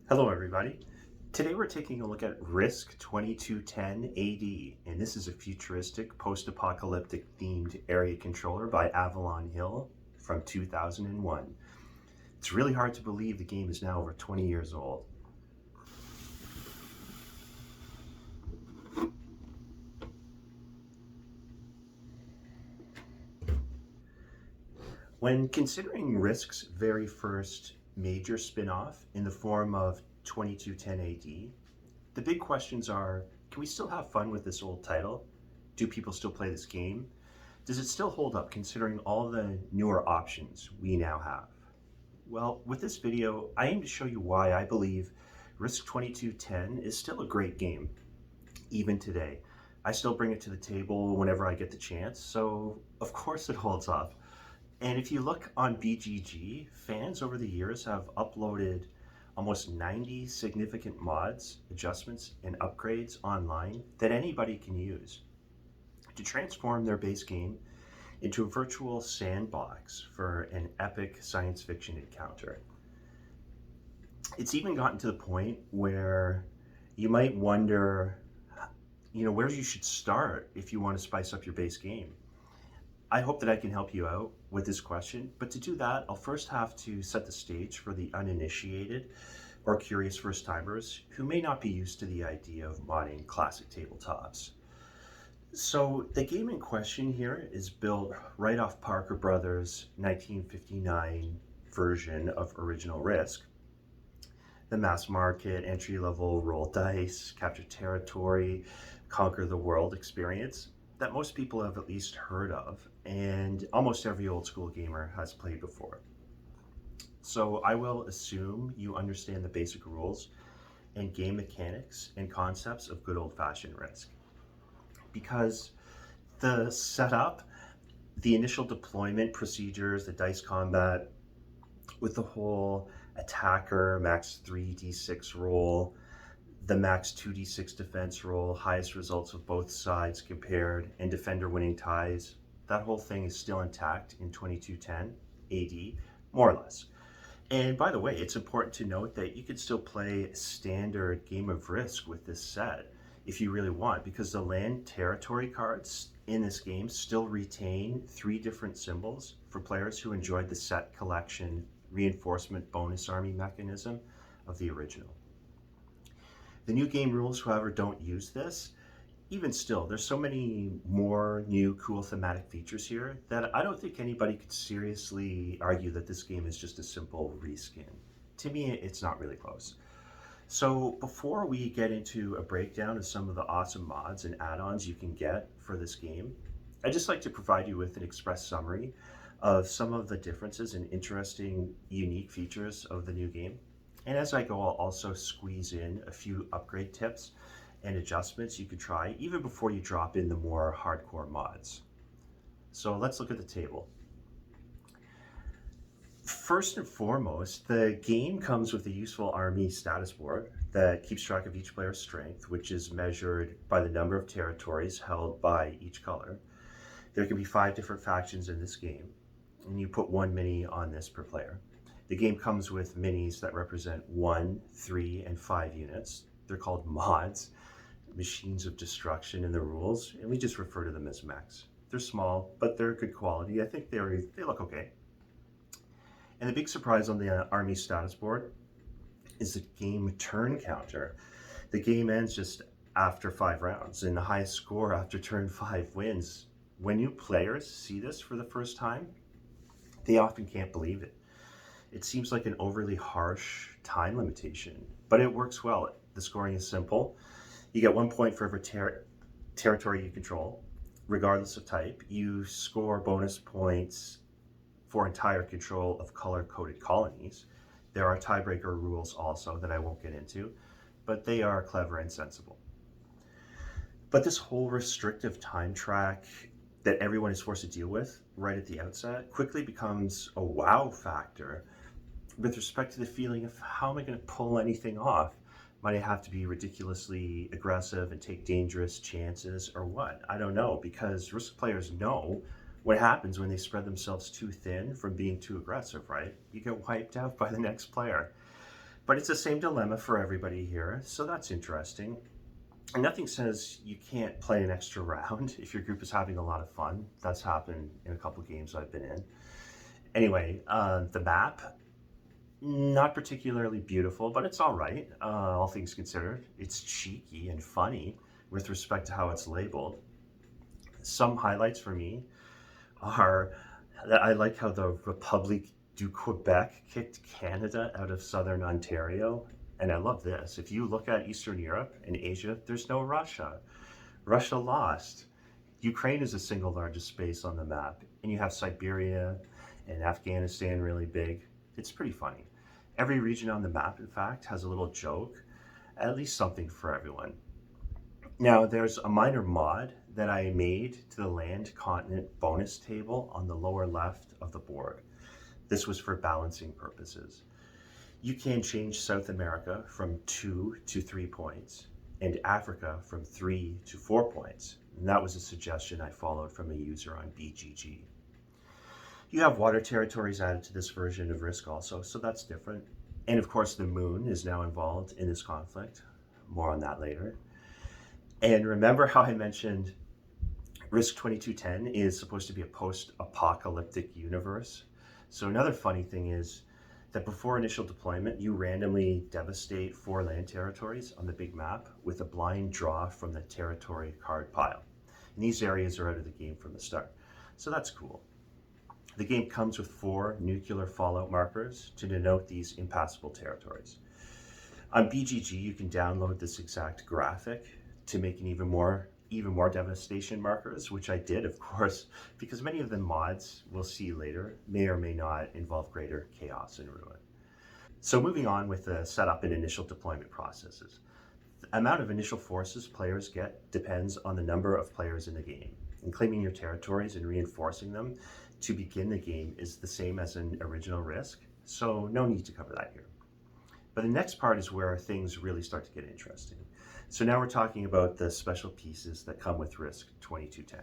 Hello, everybody. Today we're taking a look at Risk 2210 AD, and this is a futuristic, post-apocalyptic themed area controller by Avalon Hill from 2001. It's really hard to believe the game is now over 20 years old. When considering Risk's very first major spin-off in the form of 2210 AD, the big questions are, can we still have fun with this old title? Do people still play this game? Does it still hold up considering all the newer options we now have? Well, with this video, I aim to show you why I believe Risk 2210 is still a great game, even today. I still bring it to the table whenever I get the chance, so of course it holds up. And if you look on BGG, fans over the years have uploaded almost 90 significant mods, adjustments, and upgrades online that anybody can use to transform their base game into a virtual sandbox for an epic science fiction encounter. It's even gotten to the point where you might wonder, where you should start if you want to spice up your base game. I hope that I can help you out with this question, but to do that, I'll first have to set the stage for the uninitiated or curious first-timers who may not be used to the idea of modding classic tabletops. So the game in question here is built right off Parker Brothers' 1959 version of original Risk. The mass market, entry-level roll dice, capture territory, conquer the world experience that most people have at least heard of, and almost every old school gamer has played before. So I will assume you understand the basic rules and game mechanics and concepts of good old-fashioned Risk. Because the setup, the initial deployment procedures, the dice combat, with the whole attacker max 3d6 roll, the max 2d6 defense roll, highest results of both sides compared, and defender winning ties, that whole thing is still intact in 2210 AD, more or less. And by the way, it's important to note that you could still play a standard game of Risk with this set if you really want, because the land territory cards in this game still retain 3 different symbols for players who enjoyed the set collection reinforcement bonus army mechanism of the original. The new game rules, however, don't use this. Even still, there's so many more new cool thematic features here that I don't think anybody could seriously argue that this game is just a simple reskin. To me, it's not really close. So before we get into a breakdown of some of the awesome mods and add-ons you can get for this game, I'd just like to provide you with an express summary of some of the differences and interesting, unique features of the new game. And as I go, I'll also squeeze in a few upgrade tips and adjustments you could try even before you drop in the more hardcore mods. So let's look at the table. First and foremost, the game comes with a useful army status board that keeps track of each player's strength, which is measured by the number of territories held by each color. There can be 5 different factions in this game, and you put 1 mini on this per player. The game comes with minis that represent 1, 3, and 5 units. They're called mods, machines of destruction in the rules, and we just refer to them as mechs. They're small, but they're good quality. I think they look okay. And the big surprise on the army status board is the game turn counter. The game ends just after 5 rounds, and the highest score after turn 5 wins. When new players see this for the first time, they often can't believe it. It seems like an overly harsh time limitation, but it works well. The scoring is simple. You get 1 point for every territory you control, regardless of type. You score bonus points for entire control of color-coded colonies. There are tiebreaker rules also that I won't get into, but they are clever and sensible. But this whole restrictive time track that everyone is forced to deal with right at the outset quickly becomes a wow factor with respect to the feeling of how am I going to pull anything off? Might I have to be ridiculously aggressive and take dangerous chances or what? I don't know, because Risk players know what happens when they spread themselves too thin from being too aggressive, right? You get wiped out by the next player. But it's the same dilemma for everybody here, so that's interesting. And nothing says you can't play an extra round if your group is having a lot of fun. That's happened in a couple games I've been in. Anyway, the map, not particularly beautiful, but it's all right, all things considered. It's cheeky and funny with respect to how it's labeled. Some highlights for me are that I like how the Republique du Quebec kicked Canada out of southern Ontario. And I love this. If you look at Eastern Europe and Asia, there's no Russia. Russia lost. Ukraine is the single largest space on the map, and you have Siberia and Afghanistan really big. It's pretty funny. Every region on the map, in fact, has a little joke, at least something for everyone. Now, there's a minor mod that I made to the land continent bonus table on the lower left of the board. This was for balancing purposes. You can change South America from 2 to 3 points and Africa from 3 to 4 points. And that was a suggestion I followed from a user on BGG. You have water territories added to this version of Risk also, so that's different. And of course, the moon is now involved in this conflict. More on that later. And remember how I mentioned Risk 2210 is supposed to be a post-apocalyptic universe? So another funny thing is that before initial deployment, you randomly devastate 4 land territories on the big map with a blind draw from the territory card pile. And these areas are out of the game from the start. So that's cool. The game comes with 4 nuclear fallout markers to denote these impassable territories. On BGG, you can download this exact graphic to make an even more devastation markers, which I did, of course, because many of the mods we'll see later may or may not involve greater chaos and ruin. So moving on with the setup and initial deployment processes. The amount of initial forces players get depends on the number of players in the game. And claiming your territories and reinforcing them to begin the game is the same as an original Risk, so no need to cover that here. But the next part is where things really start to get interesting. So now we're talking about the special pieces that come with Risk 2210.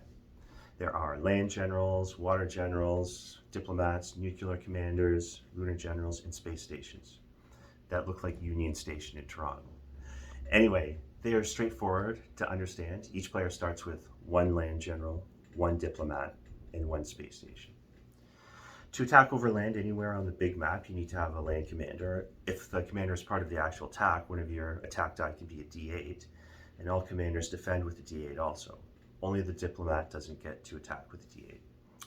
There are land generals, water generals, diplomats, nuclear commanders, lunar generals, and space stations that look like Union Station in Toronto. Anyway, they are straightforward to understand. Each player starts with 1 land general, 1 diplomat, and 1 space station. To attack over land anywhere on the big map, you need to have a land commander. If the commander is part of the actual attack, one of your attack die can be a D8, and all commanders defend with a D8 also. Only the diplomat doesn't get to attack with a D8.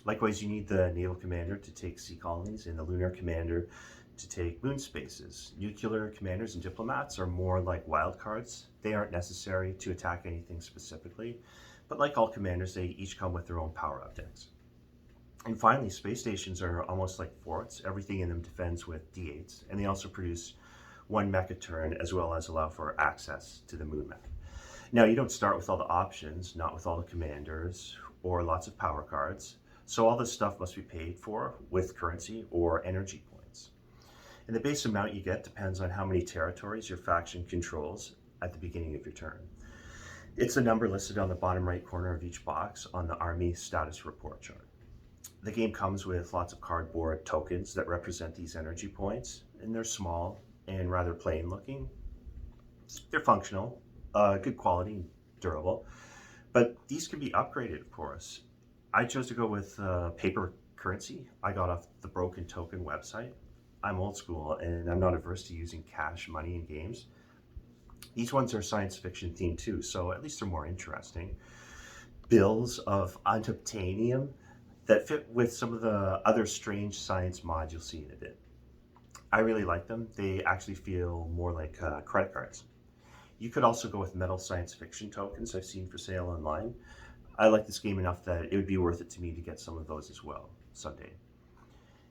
Likewise, you need the naval commander to take sea colonies and the lunar commander to take moon spaces. Nuclear commanders and diplomats are more like wildcards. They aren't necessary to attack anything specifically, but like all commanders, they each come with their own power-up decks. And finally, space stations are almost like forts. Everything in them defends with D8s, and they also produce 1 mecha turn as well as allow for access to the moon map. Now, you don't start with all the options, not with all the commanders or lots of power cards, so all this stuff must be paid for with currency or energy points. And the base amount you get depends on how many territories your faction controls at the beginning of your turn. It's a number listed on the bottom right corner of each box on the Army Status Report chart. The game comes with lots of cardboard tokens that represent these energy points, and they're small and rather plain looking. They're functional, good quality, durable, but these can be upgraded, of course. I chose to go with paper currency I got off the Broken Token website. I'm old school and I'm not averse to using cash money in games. These ones are science fiction themed too, so at least they're more interesting. Bills of unobtainium that fit with some of the other strange science mods you'll see in a bit. I really like them. They actually feel more like credit cards. You could also go with metal science fiction tokens I've seen for sale online. I like this game enough that it would be worth it to me to get some of those as well someday.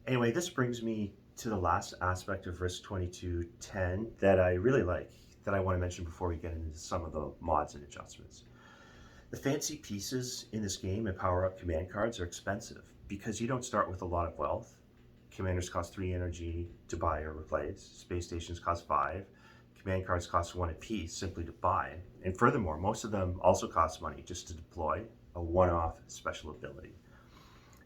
Anyway, this brings me to the last aspect of Risk 2210 that I really like, that I want to mention before we get into some of the mods and adjustments. The fancy pieces in this game and power-up command cards are expensive because you don't start with a lot of wealth. Commanders cost 3 energy to buy or replace. Space stations cost 5. Command cards cost 1 apiece simply to buy. And furthermore, most of them also cost money just to deploy a one-off special ability.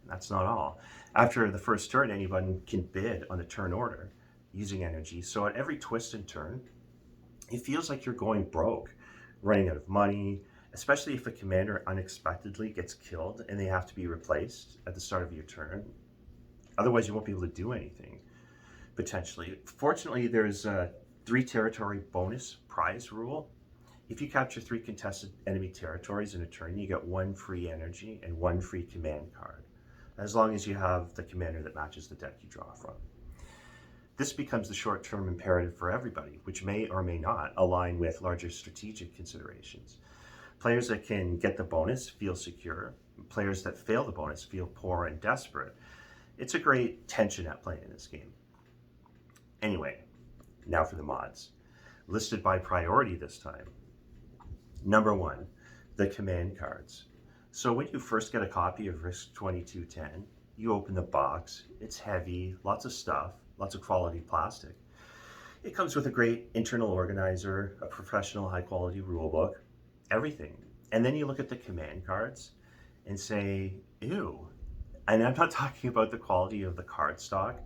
And that's not all. After the first turn, anyone can bid on the turn order. using energy. So at every twist and turn, it feels like you're going broke, running out of money, especially if a commander unexpectedly gets killed and they have to be replaced at the start of your turn. Otherwise, you won't be able to do anything, potentially. Fortunately, there's a 3 territory bonus prize rule. If you capture 3 contested enemy territories in a turn, you get 1 free energy and 1 free command card, as long as you have the commander that matches the deck you draw from. This becomes the short-term imperative for everybody, which may or may not align with larger strategic considerations. Players that can get the bonus feel secure. Players that fail the bonus feel poor and desperate. It's a great tension at play in this game. Anyway, now for the mods. Listed by priority this time. Number 1, the command cards. So when you first get a copy of Risk 2210, you open the box. It's heavy, lots of stuff, lots of quality plastic. It comes with a great internal organizer, a professional high-quality rulebook, everything. And then you look at the command cards and say, ew. And I'm not talking about the quality of the card stock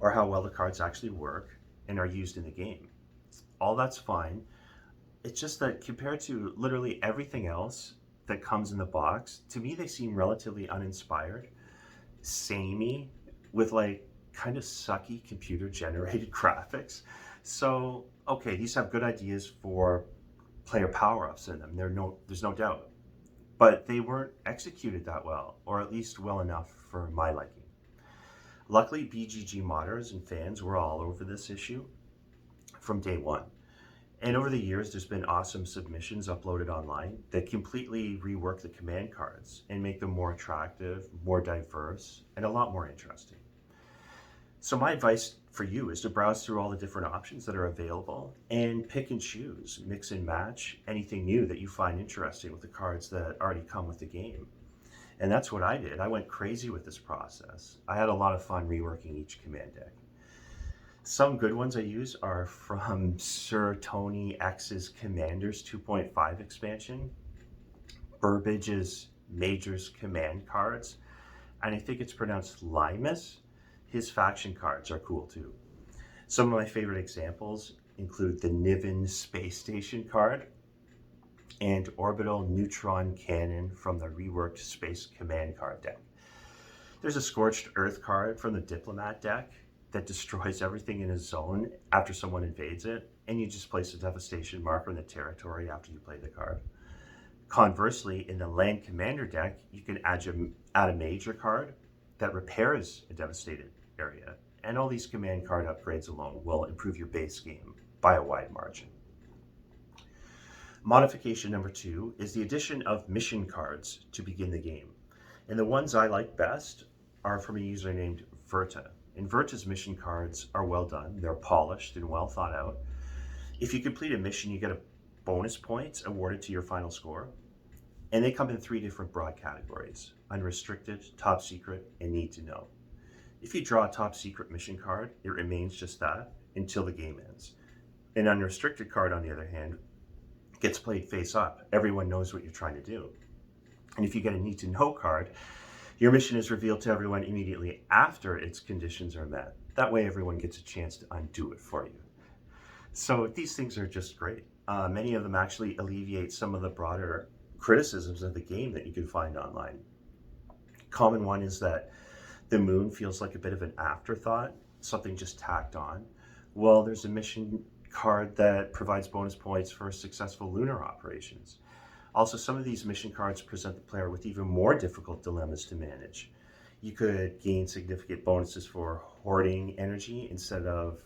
or how well the cards actually work and are used in the game. All that's fine. It's just that compared to literally everything else that comes in the box, to me they seem relatively uninspired, samey, with like kind of sucky computer generated graphics. So, okay, these have good ideas for player power-ups in them, there's no doubt. But they weren't executed that well, or at least well enough for my liking. Luckily, BGG modders and fans were all over this issue from day one. And over the years, there's been awesome submissions uploaded online that completely rework the command cards and make them more attractive, more diverse, and a lot more interesting. So my advice for you is to browse through all the different options that are available and pick and choose, mix and match anything new that you find interesting with the cards that already come with the game. And that's what I did. I went crazy with this process. I had a lot of fun reworking each command deck. Some good ones I use are from Sir Tony X's Commanders 2.5 expansion, Burbage's Majors command cards, and I think it's pronounced Limus. His faction cards are cool too. Some of my favorite examples include the Niven Space Station card and Orbital Neutron Cannon from the reworked Space Command card deck. There's a Scorched Earth card from the Diplomat deck that destroys everything in a zone after someone invades it, and you just place a devastation marker in the territory after you play the card. Conversely, in the Land Commander deck, you can add a major card that repairs a devastated area, and all these command card upgrades alone will improve your base game by a wide margin. Modification number 2 is the addition of mission cards to begin the game, and the ones I like best are from a user named Verta. And Verta's mission cards are well done, they're polished and well thought out. If you complete a mission, you get a bonus points awarded to your final score, and they come in 3 different broad categories: unrestricted, top secret, and need to know. If you draw a top secret mission card, it remains just that until the game ends. An unrestricted card, on the other hand, gets played face up. Everyone knows what you're trying to do. And if you get a need to know card, your mission is revealed to everyone immediately after its conditions are met. That way everyone gets a chance to undo it for you. So these things are just great. Many of them actually alleviate some of the broader criticisms of the game that you can find online. Common one is that the moon feels like a bit of an afterthought, something just tacked on. Well, there's a mission card that provides bonus points for successful lunar operations. Also, some of these mission cards present the player with even more difficult dilemmas to manage. You could gain significant bonuses for hoarding energy instead of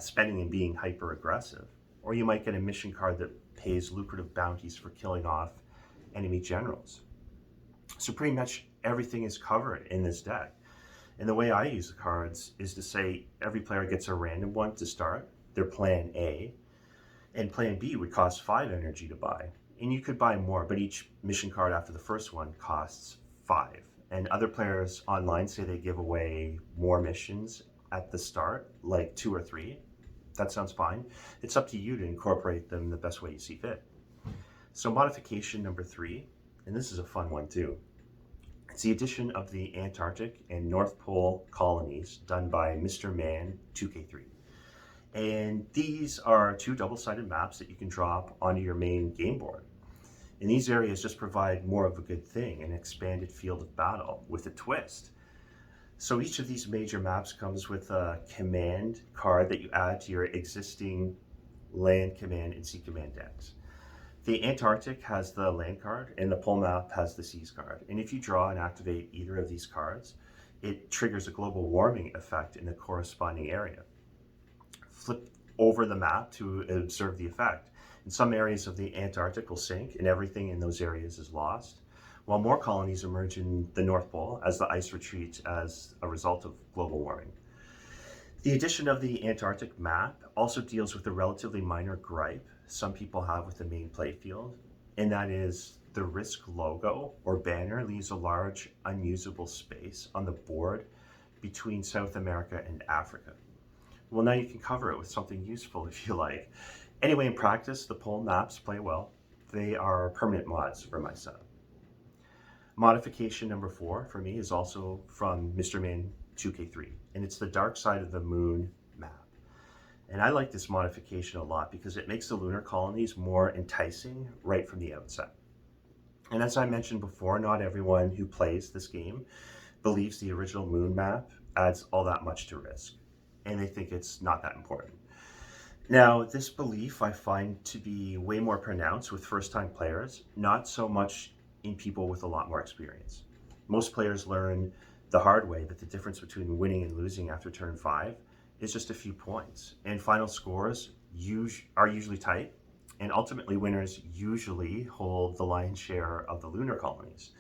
spending and being hyper aggressive. Or you might get a mission card that pays lucrative bounties for killing off enemy generals. So pretty much everything is covered in this deck. And the way I use the cards is to say every player gets a random one to start, their plan A, and plan B would cost 5 energy to buy. And you could buy more, but each mission card after the first one costs 5. And other players online say they give away more missions at the start, like 2 or 3. That sounds fine. It's up to you to incorporate them the best way you see fit. So modification number 3, and this is a fun one too. It's the addition of the Antarctic and North Pole colonies done by Mr. Man 2K3. And these are two double-sided maps that you can drop onto your main game board. And these areas just provide more of a good thing, an expanded field of battle with a twist. So each of these major maps comes with a command card that you add to your existing land command and sea command decks. The Antarctic has the land card and the pole map has the seas card. And if you draw and activate either of these cards, it triggers a global warming effect in the corresponding area. Flip over the map to observe the effect. In some areas of the Antarctic will sink and everything in those areas is lost, while more colonies emerge in the North Pole as the ice retreats as a result of global warming. The addition of the Antarctic map also deals with a relatively minor gripe some people have with the main playfield, and that is the Risk logo or banner leaves a large unusable space on the board between South America and Africa. Well, now you can cover it with something useful if you like. Anyway, in practice, the pole maps play well. They are permanent mods for my setup. Modification number 4 for me is also from Mr. Man 2K3, and it's the Dark Side of the Moon map. And I like this modification a lot because it makes the lunar colonies more enticing right from the outset. And as I mentioned before, not everyone who plays this game believes the original moon map adds all that much to Risk, and they think it's not that important. Now, this belief I find to be way more pronounced with first-time players, not so much in people with a lot more experience. Most players learn the hard way that the difference between winning and losing after turn 5 is just a few points, and final scores are usually tight, and ultimately winners usually hold the lion's share of the lunar colonies.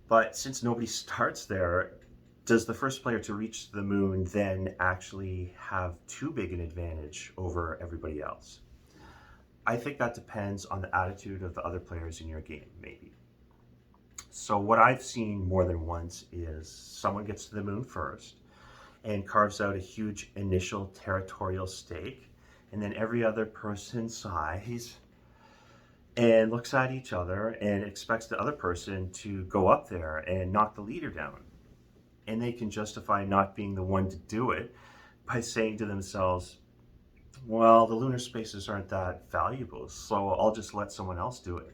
But since nobody starts there, does the first player to reach the moon then actually have too big an advantage over everybody else? I think that depends on the attitude of the other players in your game, maybe. So what I've seen more than once is someone gets to the moon first and carves out a huge initial territorial stake, and then every other person sighs and looks at each other and expects the other person to go up there and knock the leader down. And they can justify not being the one to do it by saying to themselves, well, the lunar spaces aren't that valuable, so I'll just let someone else do it.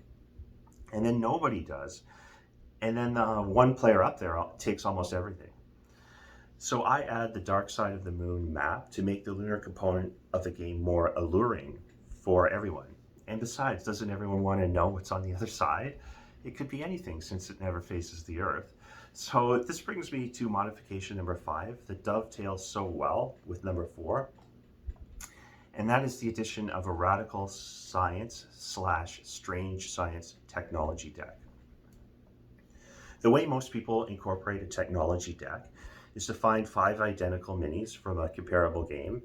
And then nobody does. And then one player up there takes almost everything. So I add the Dark Side of the Moon map to make the lunar component of the game more alluring for everyone. And besides, doesn't everyone want to know what's on the other side? It could be anything since it never faces the Earth. So this brings me to modification number 5 that dovetails so well with number 4. And that is the addition of a radical science / strange science technology deck. The way most people incorporate a technology deck is to find 5 identical minis from a comparable game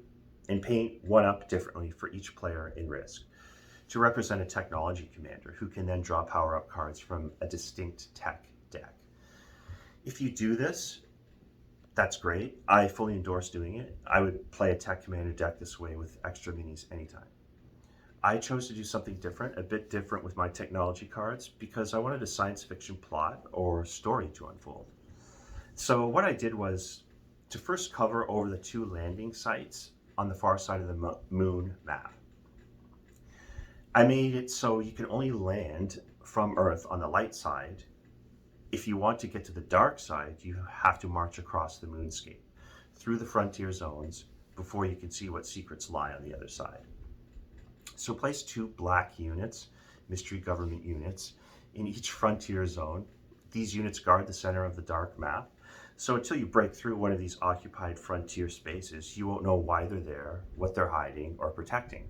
and paint one up differently for each player in Risk to represent a technology commander who can then draw power-up cards from a distinct tech deck. If you do this, that's great. I fully endorse doing it. I would play a tech commander deck this way with extra minis anytime. I chose to do something different, a bit different with my technology cards, because I wanted a science fiction plot or story to unfold. So what I did was to first cover over the 2 landing sites on the far side of the moon map. I made it so you can only land from Earth on the light side. If you want to get to the dark side, you have to march across the moonscape through the frontier zones before you can see what secrets lie on the other side. So place 2 black units, mystery government units, in each frontier zone. These units guard the center of the dark map. So until you break through one of these occupied frontier spaces, you won't know why they're there, what they're hiding or protecting.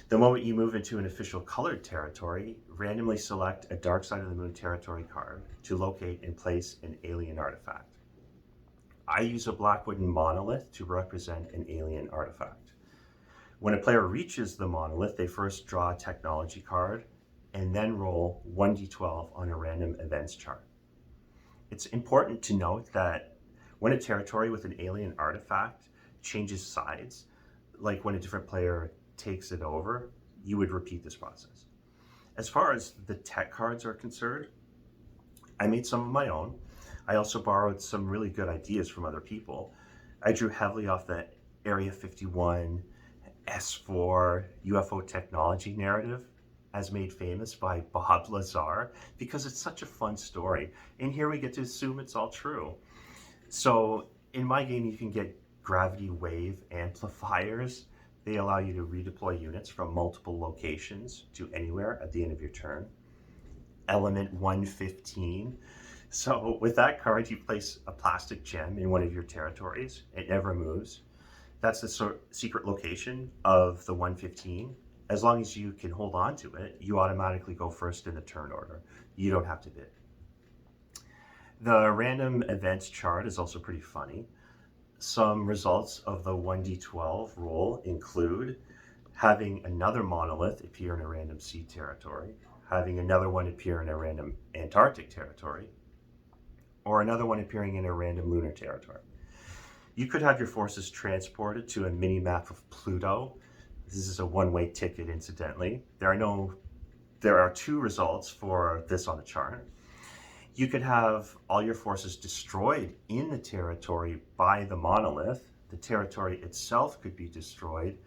The moment you move into an official colored territory, randomly select a Dark Side of the Moon territory card to locate and place an alien artifact. I use a black wooden monolith to represent an alien artifact. When a player reaches the monolith, they first draw a technology card and then roll 1d12 on a random events chart. It's important to note that when a territory with an alien artifact changes sides, like when a different player takes it over, you would repeat this process. As far as the tech cards are concerned, I made some of my own. I also borrowed some really good ideas from other people. I drew heavily off the Area 51, S4, UFO technology narrative as made famous by Bob Lazar because it's such a fun story. And here we get to assume it's all true. So in my game, you can get gravity wave amplifiers. They allow you to redeploy units from multiple locations to anywhere at the end of your turn. Element 115. So with that card, you place a plastic gem in one of your territories. It never moves. That's the secret location of the 115. As long as you can hold on to it, you automatically go first in the turn order. You don't have to bid. The random events chart is also pretty funny. Some results of the 1d12 roll include having another monolith appear in a random sea territory, having another one appear in a random Antarctic territory, or another one appearing in a random lunar territory. You could have your forces transported to a mini-map of Pluto. This is a one-way ticket, incidentally. There are two results for this on the chart. You could have all your forces destroyed in the territory by the monolith. The territory itself could be destroyed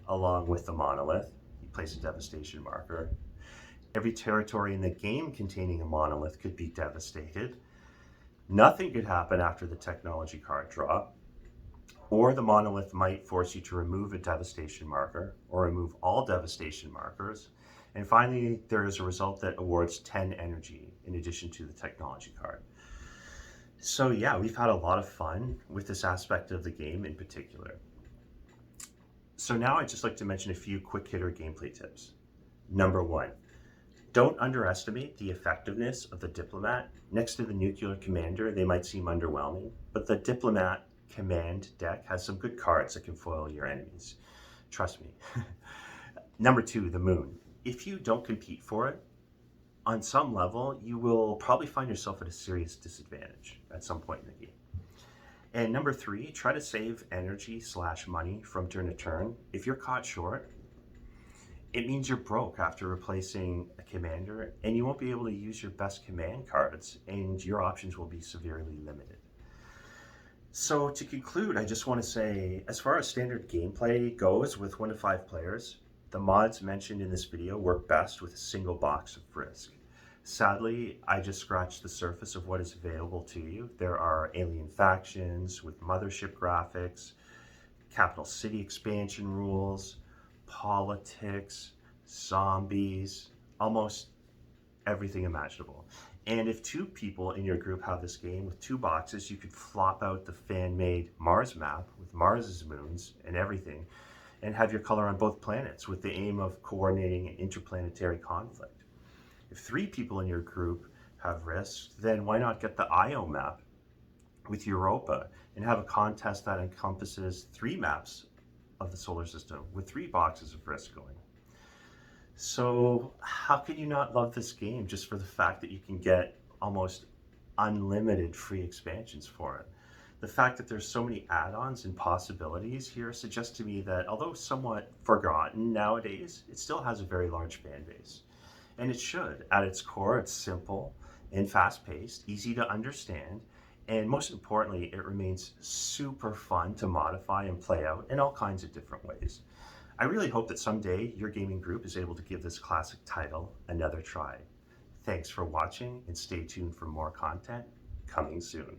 along with the monolith. You place a devastation marker. Every territory in the game containing a monolith could be devastated. Nothing could happen after the technology card draw, or the monolith might force you to remove a devastation marker or remove all devastation markers. And finally, there is a result that awards 10 energy in addition to the technology card. So yeah, we've had a lot of fun with this aspect of the game in particular. So now I'd just like to mention a few quick hitter gameplay tips. Number 1, don't underestimate the effectiveness of the Diplomat. Next to the Nuclear Commander, they might seem underwhelming, but the Diplomat command deck has some good cards that can foil your enemies. Trust me. Number 2, the Moon. If you don't compete for it, on some level, you will probably find yourself at a serious disadvantage at some point in the game. And number 3, try to save energy/money from turn to turn. If you're caught short, it means you're broke after replacing a commander, and you won't be able to use your best command cards, and your options will be severely limited. So to conclude, I just want to say, as far as standard gameplay goes with 1 to 5 players, the mods mentioned in this video work best with a single box of Risk. Sadly, I just scratched the surface of what is available to you. There are alien factions with mothership graphics, capital city expansion rules, politics, zombies, almost everything imaginable. And if 2 people in your group have this game with 2 boxes, you could flop out the fan-made Mars map with Mars's moons and everything, and have your color on both planets with the aim of coordinating an interplanetary conflict. If 3 people in your group have Risk, then why not get the Io map with Europa and have a contest that encompasses 3 maps of the solar system with 3 boxes of Risk going. So how could you not love this game just for the fact that you can get almost unlimited free expansions for it? The fact that there's so many add-ons and possibilities here suggests to me that although somewhat forgotten nowadays, it still has a very large fan base. And it should. At its core, it's simple and fast-paced, easy to understand, and most importantly, it remains super fun to modify and play out in all kinds of different ways. I really hope that someday your gaming group is able to give this classic title another try. Thanks for watching, and stay tuned for more content coming soon.